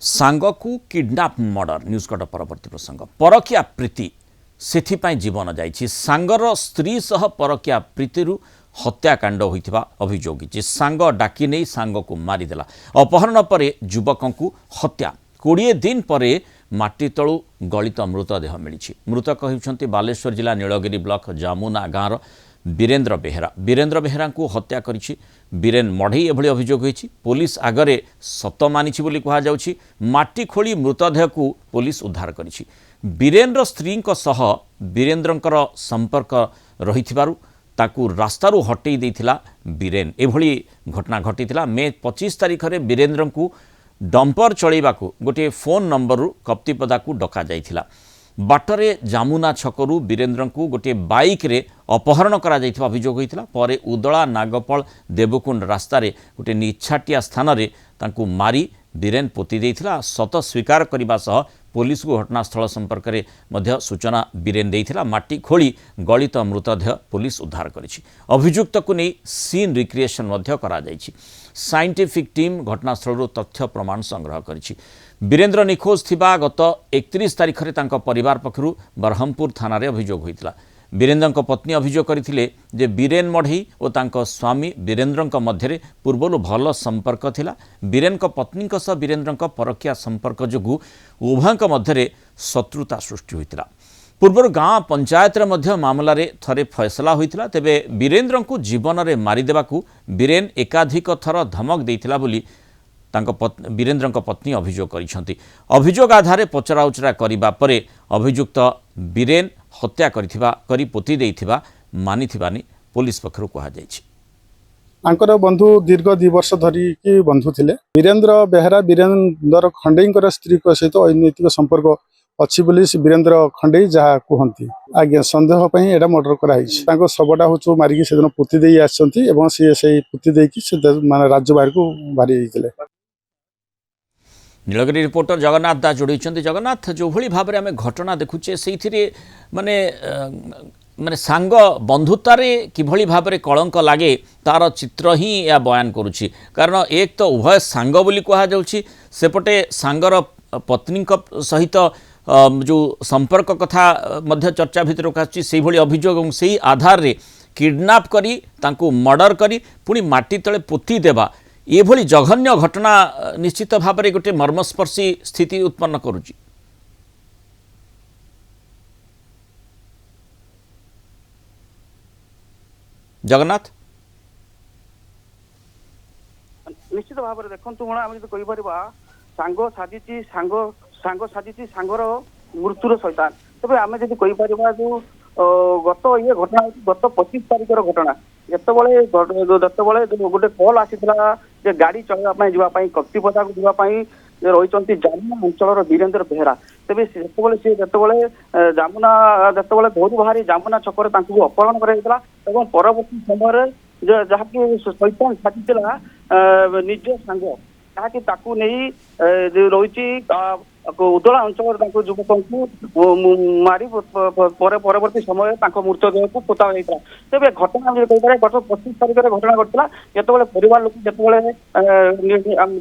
सांग को kidnap murder news cut परवर्ती प्रसंग परकिया प्रीति से जीवन जाइछि सांगर स्त्री सह परकिया प्रीति हत्याकांड होइथिबा अभियोग सांग डाकी नहीं सांग को मारिदेला अपहरण पर युवक को हत्या 20 दिन पर माटी तलु गलित मृतदेह मिली मृतक होउछंती बालेश्वर जिला नीलगिरी ब्लॉक जामुना गाँवर वीरेन्द्र बेहेरा को हत्या करिछि बीरेन मढ़ई एभली अभियोग होइछि पुलिस आगरे सत मानिछि बोली कहा जाउछि माटी खोली मृतदेह को पुलिस उद्धार करिछि बीरेन्द्र स्त्री सह वीरेन्द्रंकर संपर्क रहिथिबारु ताकू रास्तारू हटई देइथिला बीरेन एभली घटना घटिथिला मे 25 तारिख रे वीरेन्द्र को डंपर चलैबाकू गोटे फोन नंबर कप्तिपदा को डका जाइथिला बाटरे जामुना छकरू वीरेन्द्र को गोटे बाइक रे अपहरण करा जाइथिबा अभियोग होइथिला परे उदला नागपल देवकुंड रास्तार गोटे निछाटिया स्थान रे तांकू मारी बीरेन पोती देइथिला सत स्वीकार करने सह पुलिस को घटनास्थल संपर्क में मध्य सूचना बीरेन देइथिला माटी खोली गलित मृतदेह पुलिस उद्धार करिछि अभियुक्त को नहीं सीन रिक्रिएशन मध्य करा जाइछि साइंटिफिक टीम घटनास्थल तथ्य प्रमाण संग्रह करिछि वीरेन्द्र निखोज थिबा गत 31 तारिख रे तांको परिवार पक्षरु बरहमपुर थाना रे अभियोग होइतिला वीरेन्द्र पत्नी अभियोग करथिले जे बीरेन मढ़ई और तांको स्वामी वीरेन्द्र मध्य पूर्वरु भल संपर्क थिला बीरेन पत्नी सह वीरेन्द्र परकिया संपर्क जोगु उभयଙ୍କ मध्य शत्रुता सृष्टि होइतिला पूर्वर गाँ पंचायत रे मध्य मामला रे थरे फैसला होइतिला तेबे वीरेन्द्र को जीवन रे मारी देबाकू बीरेन एकाधिक थर धमक देइतिला बोली वीरेन्द्र पत्नी अभियोग करिसेंती अभियोग आधार पचराउचरा करिबा परे अभियुक्त बीरेन हत्या करी पोती देइथिबा मानिथिबानी पुलिस पक्षरु कहा जाइछि आंकर बंधु दीर्घ 2 वर्ष धरी की बंधु थिले वीरेन्द्र बेहेरा वीरेन्द्र खंडेईकर स्त्री को सहित अनैतिक संपर्क अच्छी बोली वीरेन्द्र खंडेई जहाँ कहती आज्ञा सन्देह एटा मर्डर कराई शवटा हूँ मारिकी से पोती दे आसी पोती देकी माने राज्य बाहर को बाहरी जाते नीलगिरी रिपोर्टर जगन्नाथ दास जोड़ी जगन्नाथ जो भली भाव में आम घटना देखुचे से माने माने सांग बंधुतारे किभली भाव में कलंक लगे तार चित्र ही या बयान करुच्ची कारण एक तो उभय सांग बोली कहा जाउछि सेपटे सांगर पत्नी सहित जो संपर्क कथा मध्य चर्चा भितर आसुछि से भली अभियोग और से आधार रे किडनैप करी तांको मर्डर करी पुणी माटी तले पोती देबा ये भली जघन्य घटना निश्चित भाव में गोटे मर्मस्पर्शी स्थिति उत्पन्न करुच्ची जगन्नाथ निश्चित भाव में देखु आम जो कहीपर सांग साजिची सांग साजिची सांगर मृत्युर सैतान तेज आम जब कहीपर जो गत ये घटना गत 25 तारिखर घटना जिते गोटे कल आसीला गाड़ी चलवाई जावाई कप्तिपदा को जावाई रही जामुना अंचल वीरेन्द्र बेहेरा तेज से जामुना जो घरू बाहरी जामुना छक अपहरण कर परवर्ती समय जहाँकि शैतान साजिला निज सांग जहाँकि नहीं रही उदला अंचल युवक को मारी परवर्ती समय मृतदेह को पोता जाता तेज घटना कहीपर गत 25 तारिख घटना घटला जो परिवार लोक जो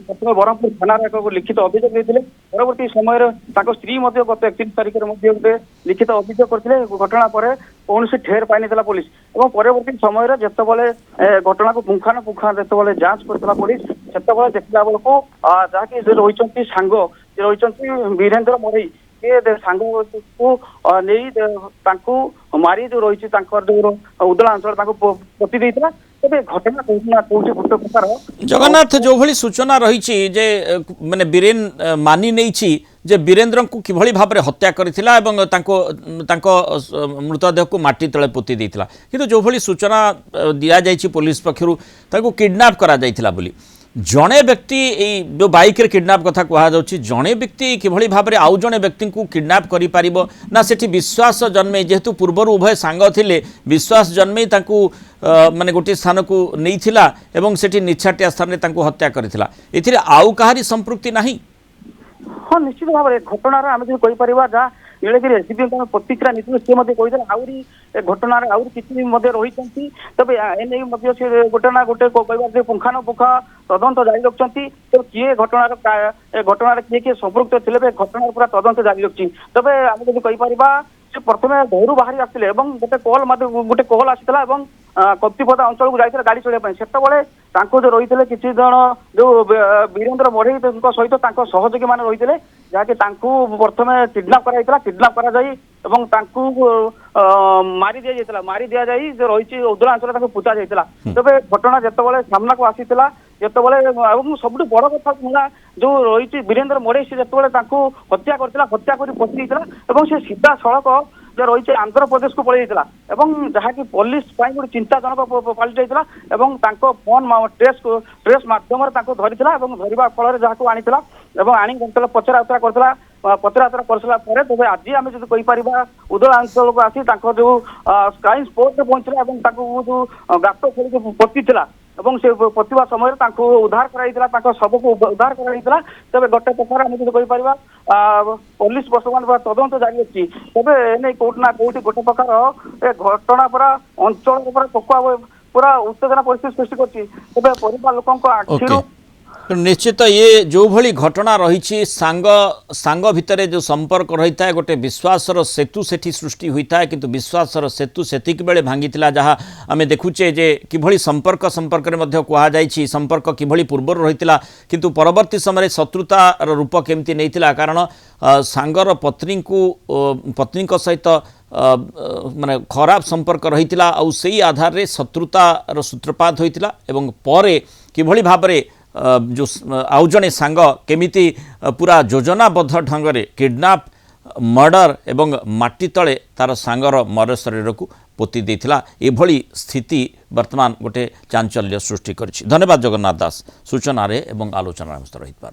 प्रथम बरहमपुर थाना एक लिखित अभियोग देते परवर्ती समय स्त्री गत 31 तारिख गोटे लिखित अभियोग करते घटना पर कौन ठेर पाई ना पुलिस और परवर्ती समय जिते घटना को पुंखानुपुंखा जो जांच करता पुलिस से देखला बेलू जहाँकि रही सांग रही वीरेन्द्र मढ़ई ये सांग को नहीं मारी जो रही उदला अंचल पोती देता तेज घटना कौन गोटे प्रकार जगन्नाथ जो भली सूचना रही जे माने बीरेन मानी नहीं जे वीरेन्द्र को किभली भाव में हत्या करथिला एवं तांको मृतदेह को माटी तले पोती देइथिला किंतु जो भली सूचना दिया जाइछि पुलिस पक्षरु ताको किडनैप करा जाइथिला बोली जड़े व्यक्ति जो बाइक रे किडनैप कथा कहा जाउछि जड़े व्यक्ति किभली भाव में आउ जड़े व्यक्ति को किडनैप करि पारिबो ना सेठी विश्वास जन्मे जेहेतु पूर्वर उभय सांग थिले विश्वास जन्मे तांको माने गोटे स्थान को नहीं थिला एवं सेठी निछाटिया स्थान रे तांको हत्या करथिला एथिरे आउ कहारी संपृक्ति नाही हाँ निश्चित भाव में घटनार आम जो कहीपर जहाँ ନୀଳଗିରି ଏସିପିଙ୍କୁ ଆମେ ପ୍ରତିକ୍ରିୟା ନେଇଥିଲୁ। ସେ ମଧ୍ୟ କହିଥିଲେ ଆହୁରି ଏ ଘଟଣାରେ ଆହୁରି କିଛି ମଧ୍ୟ ରହିଛନ୍ତି। ତେବେ ଏନେଇ ମଧ୍ୟ ସେ ଗୋଟେ ନା ଗୋଟେ କହିବା ପୁଙ୍ଖାନୁପୁଙ୍ଖ ତଦନ୍ତ ଜାରି ରଖିଛନ୍ତି। ତେବେ କିଏ ଘଟଣାରେ କିଏ କିଏ ସମ୍ପୃକ୍ତ ଥିଲେ ଏ ଘଟଣାର ପୁରା ତଦନ୍ତ ଜାରି ରଖିଛି। ତେବେ ଆମେ ଯଦି କହିପାରିବା ସେ ପ୍ରଥମେ ଘରୁ ବାହାରି ଆସିଥିଲେ ଏବଂ ଗୋଟେ କଲ୍ ଆସିଥିଲା ଏବଂ କପ୍ତିପଦା ଅଞ୍ଚଳକୁ ଯାଇଥିଲେ ଗାଡ଼ି ଚଳିବା ପାଇଁ। ସେତେବେଳେ ତାଙ୍କୁ ଯୋଉ ରହିଥିଲେ କିଛି ଜଣ ଯୋଉ ବୀରେନ୍ଦ୍ର ମଢେଇଙ୍କ ସହିତ ତାଙ୍କ ସହଯୋଗୀ ମାନେ ରହିଥିଲେ, ଯାହାକି ତାଙ୍କୁ ପ୍ରଥମେ କିଡନାପ କରାଯାଇଥିଲା। କିଡନାପ କରାଯାଇ ଏବଂ ତାଙ୍କୁ ମାରି ଦିଆଯାଇ ଯୋଉ ରହିଛି ଉଦଳା ଅଞ୍ଚଳରେ ତାଙ୍କୁ ପୋତା ଯାଇଥିଲା। ତେବେ ଘଟଣା ଯେତେବେଳେ ସାମ୍ନାକୁ ଆସିଥିଲା, ଯେତେବେଳେ ଏବଂ ସବୁଠୁ ବଡ କଥା ହେଲା ଯୋଉ ରହିଛି ବୀରେନ୍ଦ୍ର ମଢେଇ ସେ ଯେତେବେଳେ ତାଙ୍କୁ ହତ୍ୟା କରିଥିଲା, ହତ୍ୟା କରି ପୋତି ଦେଇଥିଲା ଏବଂ ସେ ସିଧାସଳଖ ଯେ ରହିଛି ଆନ୍ଧ୍ରପ୍ରଦେଶକୁ ପଳେଇ ଯାଇଥିଲା ଏବଂ ଯାହାକି ପୋଲିସ ପାଇଁ ଗୋଟେ ଚିନ୍ତାଜନକ ପାଲଟି ଯାଇଥିଲା ଏବଂ ତାଙ୍କ ଫୋନ ଟ୍ରେସ୍ ମାଧ୍ୟମରେ ତାଙ୍କୁ ଧରିଥିଲା ଏବଂ ଧରିବା ଫଳରେ ଯାହାକୁ ଆଣିଥିଲା ଏବଂ ଆଣି ପଚରାଉଚରା କରିଥିଲା। ପଚରାଉଚରା କରିସାରିଲା ପରେ ତେବେ ଆଜି ଆମେ ଯଦି କହିପାରିବା ଉଦଳା ଅଞ୍ଚଳକୁ ଆସି ତାଙ୍କ ଯୋଉ କ୍ରାଇମ ସ୍ପଟରେ ପହଞ୍ଚିଲା ଏବଂ ତାଙ୍କୁ ଯୋଉ ଗାତ ଖୋଳିକି ପୋତିଥିଲା ଏବଂ ସେ ପୋତିବା ସମୟରେ ତାଙ୍କୁ ଉଦ୍ଧାର କରାଯାଇଥିଲା, ତାଙ୍କ ଶବକୁ ଉଦ୍ଧାର କରାଯାଇଥିଲା। ତେବେ ଗୋଟେ ପ୍ରକାର ଆମେ ଯଦି କହିପାରିବା ପୋଲିସ ବର୍ତ୍ତମାନ ତଦନ୍ତ ଜାରି ଅଛି। ତେବେ ଏନେଇ କୋଉଠି ନା କୋଉଠି ଗୋଟେ ପ୍ରକାର ଏ ଘଟଣା ପୁରା ଅଞ୍ଚଳରେ ପୁରା ଉତ୍ତେଜନା ପରିସ୍ଥିତି ସୃଷ୍ଟି କରିଛି। ତେବେ ପରିବାର ଲୋକଙ୍କ ଆଖିରୁ निश्चित ये जो भली घटना रही सांग भितर जो संपर्क रही है गोटे विश्वासर सेतु सेठी सृष्टि होता है किंतु विश्वासर सेतु सेतिक बेले भांगी जहाँ आम देखुचे जे किभली संपर्क कहुई संपर्क किभली पूर्व रही किंतु परवर्ती समय शत्रुतार रूप केमती नहीं कारण सांगर पत्नी सहित माने खराब संपर्क रही से आधार रे शत्रुतार सूत्रपात होता एवं पर किभली भाव जो आउ जड़े सांग केमिति पूरा योजनाबद्ध ढंग से किडनैप मर्डर एवं माटी तले तार सांगर मर शरीर को पोती देथिला एभली स्थिति वर्तमान गोटे चांचल्य सृष्टि करिछि। धन्यवाद जगन्नाथ दास सूचना रे एवं आलोचना रहित।